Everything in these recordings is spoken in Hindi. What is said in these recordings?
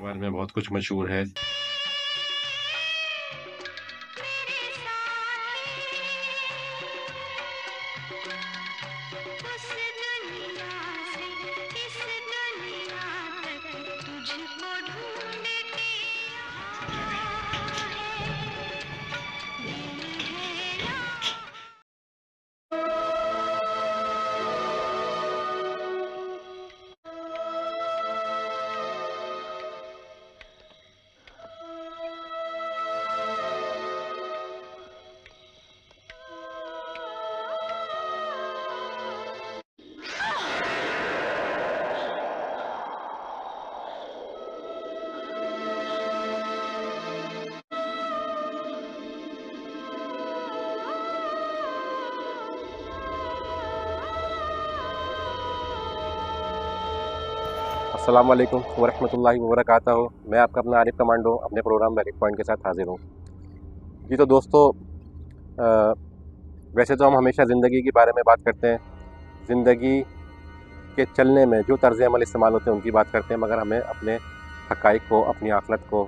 बारे में बहुत कुछ मशहूर है। अस्सलाम वालेकुम वरहमतुल्लाहि वबरकातुहू। मैं आपका अपना आरिफ कमांडो अपने प्रोग्राम वैलिड पॉइंट के साथ हाजिर हूँ। जी तो दोस्तों, वैसे तो हम हमेशा ज़िंदगी के बारे में बात करते हैं, ज़िंदगी के चलने में जो तर्ज़ अमल इस्तेमाल होते हैं उनकी बात करते हैं, मगर हमें अपने हक़ाइक़ को, अपनी आखिरत को,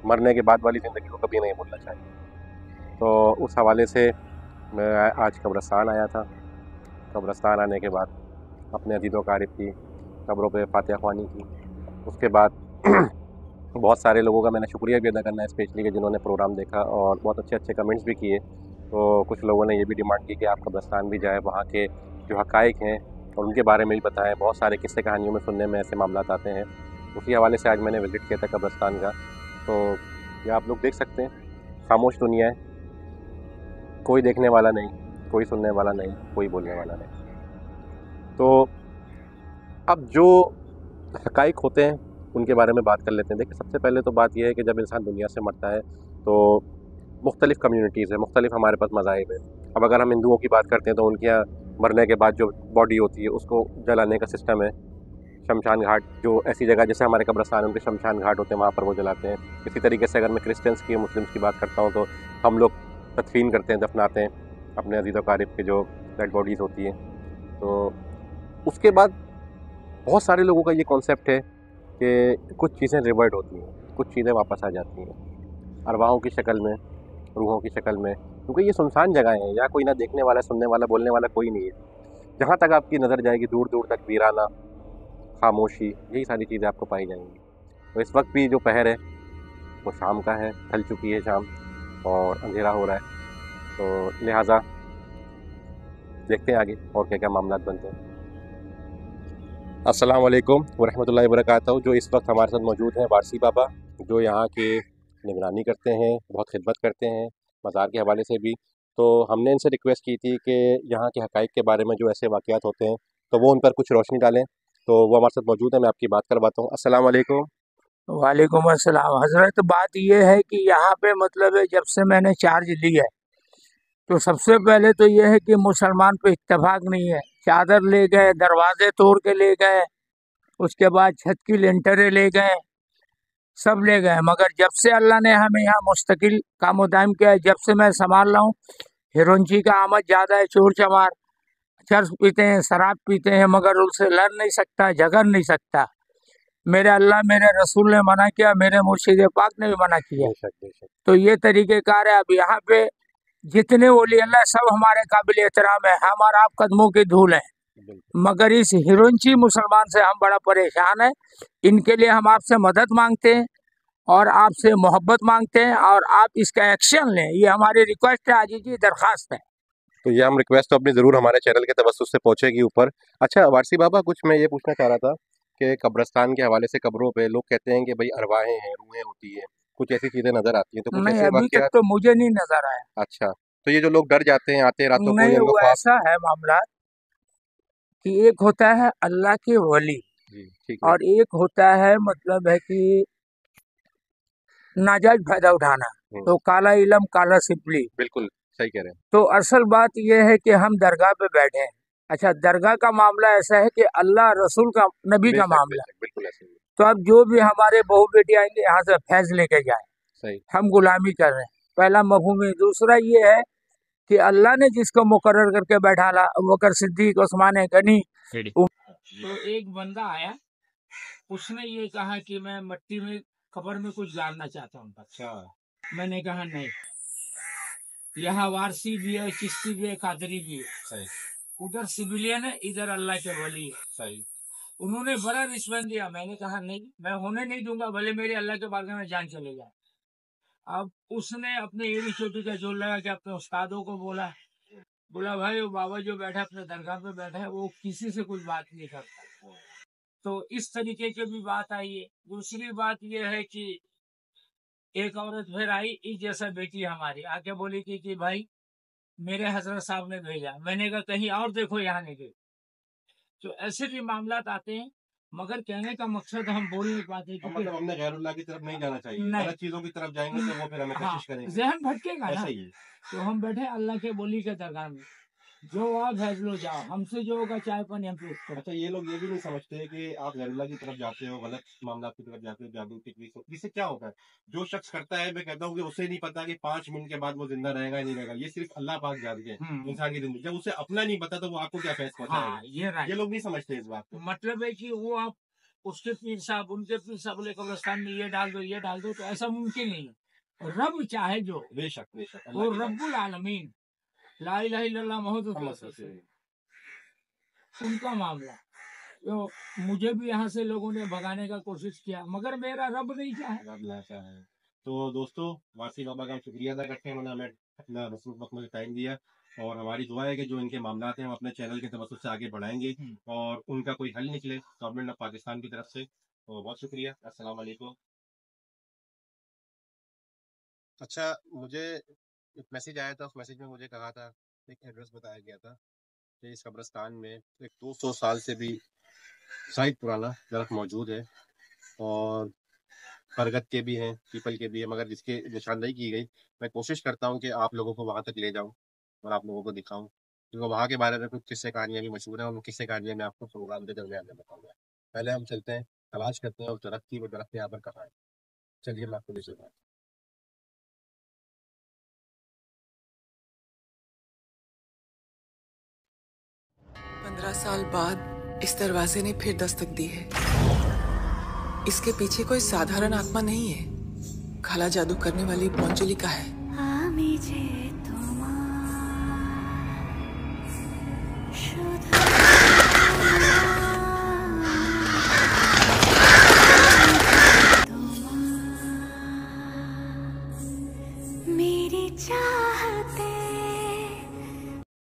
मरने के बाद वाली ज़िंदगी को कभी नहीं भूलना चाहिए। तो उस हवाले से मैं आज कब्रिस्तान आया था। कब्रिस्तान आने के बाद अपने अज़ीज़ व अक़ारिब की कब्रों पे फ़ातिहा ख़्वानी की। उसके बाद बहुत सारे लोगों का मैंने शुक्रिया भी अदा करना है, स्पेशली कि जिन्होंने प्रोग्राम देखा और बहुत अच्छे अच्छे कमेंट्स भी किए। तो कुछ लोगों ने ये भी डिमांड की कि आप कब्रिस्तान भी जाएँ, वहाँ के जो हक़ाइक़ हैं और उनके बारे में भी बताएँ। बहुत सारे किस्से कहानियों में सुनने में ऐसे मामलात आते हैं। उसी हवाले से आज मैंने विज़िट किया था कब्रिस्तान का। तो ये आप लोग देख सकते हैं, खामोश दुनिया है, कोई देखने वाला नहीं, कोई सुनने वाला नहीं, कोई बोलने वाला नहीं। तो अब जो हक़ाइक़ होते हैं उनके बारे में बात कर लेते हैं। देखिए, सबसे पहले तो बात यह है कि जब इंसान दुनिया से मरता है तो मुख्तलिफ़ कम्युनिटीज़ हैं, मुख्तलिफ़ हमारे पास मज़ाहिब हैं। अब अगर हम हिंदुओं की बात करते हैं तो उनके यहाँ मरने के बाद जो बॉडी होती है उसको जलाने का सिस्टम है। शमशान घाट, जो ऐसी जगह जैसे हमारे कब्रिस्तान उनके शमशान घाट होते हैं, वहाँ पर वो जलाते हैं। इसी तरीके से अगर मैं क्रिश्चियंस की, मुस्लिम्स की बात करता हूँ तो हम लोग तदफ़ीन करते हैं, दफनाते हैं अपने अज़ीज़ व अक़ारिब के जो डेड बॉडीज़ होती हैं। तो उसके बाद बहुत सारे लोगों का ये कॉन्सेप्ट है कि कुछ चीज़ें रिवर्ट होती हैं, कुछ चीज़ें वापस आ जाती हैं अरवाहों की शक्ल में, रूहों की शक्ल में, क्योंकि ये सुनसान जगह है, यहाँ कोई ना देखने वाला, सुनने वाला, बोलने वाला कोई नहीं है। जहाँ तक आपकी नज़र जाएगी दूर दूर तक वीराना, खामोशी, यही सारी चीज़ें आपको पाई जाएंगी। तो इस वक्त भी जो पहर है वो शाम का है, ढल चुकी है शाम और अंधेरा हो रहा है। तो लिहाजा देखते हैं आगे और क्या क्या मामलात बनते हैं। अस्सलाम वालेकुम वरहमतुल्लाहि वबरकातुहू। जो इस वक्त हमारे साथ मौजूद हैं वारसी बाबा, जो यहाँ की निगरानी करते हैं, बहुत खिदमत करते हैं मज़ार के हवाले से भी। तो हमने इनसे रिक्वेस्ट की थी कि यहाँ के हक़ाइक़ के बारे में जो ऐसे वाक़यात होते हैं तो वो उन पर कुछ रोशनी डालें। तो वो हमारे साथ मौजूद है, मैं आपकी बात करवाता हूँ। अस्सलाम वालेकुम। वालेकुम अस्सलाम हज़रत। बात ये है कि यहाँ पे मतलब जब से मैंने चार्ज ली है तो सबसे पहले तो ये है कि मुसलमान पे इत्तेफाक नहीं है। चादर ले गए, दरवाजे तोड़ के ले गए, उसके बाद छत की लेंटरें ले गए, सब ले गए। मगर जब से अल्लाह ने हमें यहाँ मुस्तकिल काम दायम किया है, जब से मैं संभाल रहा हूँ, हिरोंची का आमद ज़्यादा है, चोर चमार चर्स पीते हैं, शराब पीते हैं, मगर उनसे लड़ नहीं सकता, झगड़ नहीं सकता। मेरे अल्लाह, मेरे रसूल ने मना किया, मेरे मुर्शिद पाक ने भी मना किया। बेशक बेशक। तो ये तरीक़ेकार है। अब यहाँ पे जितने वली अल्लाह सब हमारे काबिल एहतराम है, हम और आप कदमों की धूल हैं। बिल्कुल। मगर इस हिरोंची मुसलमान से हम बड़ा परेशान हैं। इनके लिए हम आपसे मदद मांगते हैं और आपसे मोहब्बत मांगते हैं और आप इसका एक्शन लें। ये हमारी रिक्वेस्ट है, आजीजी दरख्वास्त है। तो ये हम रिक्वेस्ट तो अपनी ज़रूर हमारे चैनल के तवस्सुस से पहुँचेगी ऊपर। अच्छा वारसी बाबा, कुछ मैं ये पूछना चाह रहा था कि कब्रिस्तान के हवाले से कब्रों पे लोग कहते हैं कि भाई अरवाहें हैं, रूहें होती हैं, कुछ ऐसी चीज़ें नज़र आती हैं, तो कुछ नहीं, ऐसे अभी तक वाक़यात? तो मुझे नहीं नजर आया। अच्छा, तो ये जो लोग डर जाते हैं आते रातों को, नहीं, या उनको वो ख्वाब? ऐसा है मामला कि एक होता है अल्लाह के वली जी, ठीक है। और एक होता है मतलब है कि नाजायज फायदा उठाना। तो काला इलम काला सिपली। बिल्कुल सही कह रहे हैं। तो असल बात यह है कि हम दरगाह पे बैठे हैं। अच्छा, दरगाह का मामला ऐसा है कि अल्लाह रसूल का, नबी का बेशक मामला। बेशक, बिल्कुल ऐसे ही है। तो अब जो भी हमारे बहू बेटी आएंगे यहाँ से फैज लेके जाए, सही। हम गुलामी कर रहे हैं, पहला मफहूम है। दूसरा ये है कि अल्लाह ने जिसको मुकर्रर करके बैठाला, अबू बकर सिद्दीक, उस्मान गनी। तो एक बंदा आया, उसने ये कहा कि मैं मट्टी में कब्र में कुछ जानना चाहता हूँ। अच्छा। मैंने कहा नहीं, यहाँ वारसी भी है, चिश्ती भी है, कादरी भी है। सही। उधर सिविलियन है, इधर अल्लाह के वली है। सही। उन्होंने बड़ा रिस्पॉन्स दिया। मैंने कहा नहीं, मैं होने नहीं दूंगा, भले मेरे अल्लाह के बारे में जान चले जाए। अब उसने अपने एड़ी चोटी का जोर लगा के अपने उस्तादों को बोला भाई वो बाबा जो बैठा अपने दरगाह पे बैठा है वो किसी से कुछ बात नहीं करता। तो इस तरीके की भी बात आई है। दूसरी बात यह है कि एक औरत फिर आई, इस जैसा बेटी हमारी आके बोली कि भाई मेरे हजरत साहब ने भेजा। मैंने कहा कहीं और देखो, यहाँ नहीं गई। तो ऐसे भी मामला आते हैं, मगर कहने का मकसद हम बोल नहीं पाते। मतलब हमने गैरुल्लाह की तरफ नहीं जाना चाहिए, नहीं। गलत चीजों की तरफ जाएंगे तो वो फिर हमें हाँ, कशिश करेंगे, जहन भटकेगा ना। ऐसा ही है। तो हम बैठे अल्लाह के बोली के दरगाह में, जो आप फैसलो जाओ, हमसे जो होगा चाय पानी हम पेश करें। अच्छा, ये लोग ये भी नहीं समझते कि आप गैरुल्लाह की तरफ जाते हो, गलत मामला की तरफ जाते हो, जादू टिकरी से, इससे क्या होता है? जो शख्स करता है, मैं कहता हूँ कि उसे नहीं पता कि 5 मिनट के बाद वो जिंदा रहेगा या नहीं रहेगा। ये सिर्फ अल्लाह पाक जानते हैं इंसान की जिंदगी। जब उसे अपना नहीं पता तो वो आपको क्या फैस पहुंचाएगा? ये लोग नहीं समझते इस बात को। मतलब है कि वो आप उसके पीर साहब, उनके पीर साहब बोले कब्रिस्तान में ये डाल दो, तो ऐसा मुमकिन नहीं है। रब चाहे जो, बेशक बेशक, वो रब्बुल आलमीन, ला इलाहा इल्लल्लाह मोहम्मद रसूलुल्लाह, उनका मामला। तो मुझे भी यहाँ से लोगों ने भगाने का कोशिश किया, मगर मेरा रब नहीं चाहे। तो दोस्तों, वासी बाबा का शुक्रिया अदा करते हैं, उन्होंने हमें अपना मसरूफ वक्त में टाइम दिया, और हमारी दुआ है कि जो इनके मामला हैं हम अपने चैनल के तवज्जुह से आगे बढ़ाएंगे और उनका कोई हल निकले गवर्नमेंट ऑफ पाकिस्तान की तरफ से। तो बहुत शुक्रिया। अस्सलाम वालेकुम। अच्छा, मुझे एक मैसेज आया था, उस मैसेज में मुझे कहा था, एक एड्रेस बताया गया था कि इस कब्रिस्तान में एक 200 साल से भी शायद पुराना दरख्त मौजूद है, और बरगद के भी हैं, पीपल के भी हैं, मगर जिसकी निशानदेही की गई। मैं कोशिश करता हूँ कि आप लोगों को वहाँ तक ले जाऊँ और आप लोगों को दिखाऊँ, क्योंकि वहाँ के बारे में कुछ किस्से कहानियाँ भी मशहूर हैं, और उन किस्से कहानियाँ मैं आपको प्रोग्राम के दरमियान में बताऊँगा। पहले हम चलते हैं, तलाश करते हैं उस दरख्त की, वो दरख्त यहाँ पर कहाँ है। चलिए मैं आपको ले चलता हूँ। 15 साल बाद इस दरवाजे ने फिर दस्तक दी है। इसके पीछे कोई साधारण आत्मा नहीं है, काला जादू करने वाली मंजुलिका है।